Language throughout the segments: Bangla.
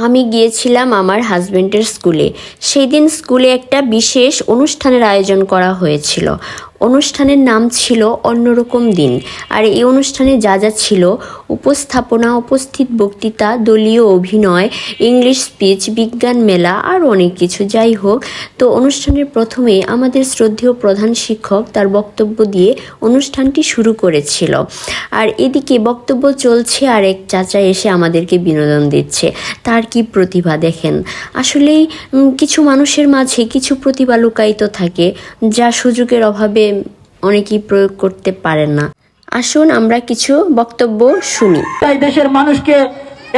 আমি গিয়েছিলাম আমার হাজবেন্ডের স্কুলে। সেই দিন স্কুলে একটা বিশেষ অনুষ্ঠানের আয়োজন করা হয়েছিল। অনুষ্ঠানের নাম ছিল অন্যরকম দিন। আর এই অনুষ্ঠানে যা যা ছিল, উপস্থাপনা, উপস্থিত বক্তৃতা, দলীয় অভিনয়, ইংলিশ স্পিচ, বিজ্ঞান মেলা আর অনেক কিছু। যাই হোক, তো অনুষ্ঠানের প্রথমে আমাদের শ্রদ্ধেয় প্রধান শিক্ষক তার বক্তব্য দিয়ে অনুষ্ঠানটি শুরু করেছিল। আর এদিকে বক্তব্য চলছে আর এক চাচা এসে আমাদেরকে বিনোদন দিচ্ছে। তার কি প্রতিভা দেখেন! আসলেই কিছু মানুষের মাঝে কিছু প্রতিভা লুকায়িত থাকে, যা সুযোগের অভাবে অনেকেই প্রয়োগ করতে পারেন না। আসুন আমরা কিছু বক্তব্য শুনি। তাই দেশের মানুষকে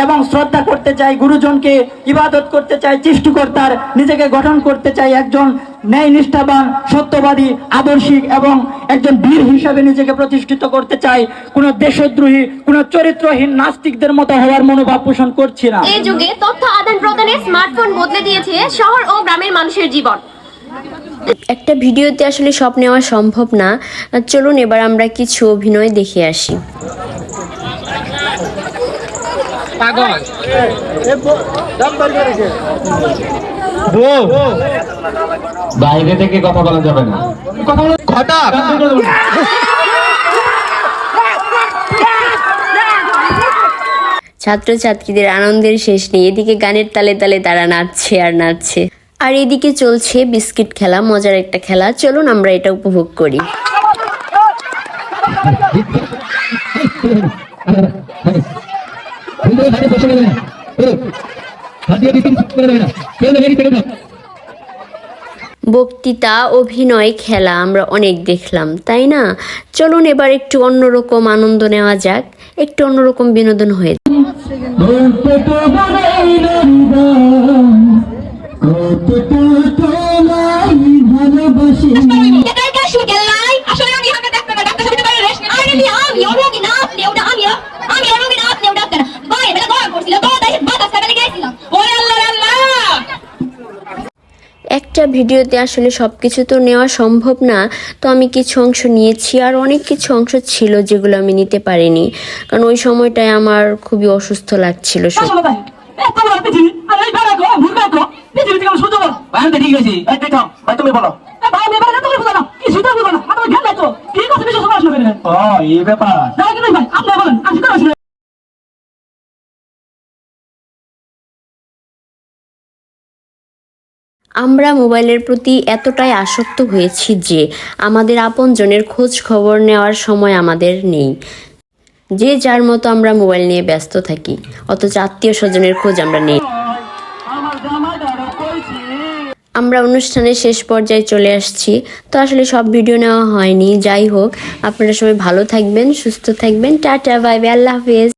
এবং শ্রদ্ধা করতে চাই, গুরুজনকে ইবাদত করতে চাই, সৃষ্টিকর্তার নিজেকে গঠন করতে চাই, একজন ন্যায় নিষ্ঠাবান, সত্যবাদী, আদর্শিক এবং একজন বীর হিসাবে নিজেকে প্রতিষ্ঠিত করতে চাই। কোন দেশদ্রোহী, কোন চরিত্রহীন নাস্তিকদের মতো হওয়ার মনোভাব পোষণ করছি না। এই যুগে তথ্য আদান প্রদানে স্মার্টফোন বদলে দিয়েছে শহর ও গ্রামের মানুষের জীবন। একটা ভিডিওতে আসলে সব নেওয়া সম্ভব না। চলুন এবার আমরা কিছু অভিনয় দেখে আসি। বাইরে থেকে কথা বলা যাবে না। ছাত্রছাত্রীদের আনন্দের শেষ নেই। এদিকে গানের তালে তালে তারা নাচছে আর নাচছে, আর এদিকে চলছে বিস্কিট খেলা, মজার একটা খেলা। চলুন আমরা এটা উপভোগ করি। বক্তৃতা, অভিনয়, খেলা আমরা অনেক দেখলাম, তাই না? চলুন এবার একটু অন্যরকম আনন্দ নেওয়া যাক, একটু অন্যরকম বিনোদন হয়ে যাক। একটা ভিডিওতে আসলে সব কিছু তো নেওয়া সম্ভব না, তো আমি কিছু অংশ নিয়েছি। আর অনেক কিছু অংশ ছিল যেগুলো আমি নিতে পারিনি, কারণ ওই সময়টায় আমার খুবই অসুস্থ লাগছিল। আমরা মোবাইলের প্রতি এতটাই আসক্ত হয়েছি যে আমাদের আপনজনের খোঁজ খবর নেওয়ার সময় আমাদের নেই। যে যার মতো আমরা মোবাইল নিয়ে ব্যস্ত থাকি, অথচ আত্মীয় স্বজনের খোঁজ আমরা নেই। আমরা অনুষ্ঠানের শেষ পর্যায়ে চলে আসছি, তো আসলে সব ভিডিও নেওয়া হয়নি। যাই হোক, আপনারা সবাই ভালো থাকবেন, সুস্থ থাকবেন। টাটা, বাই বাই, আল্লাহ হাফেজ।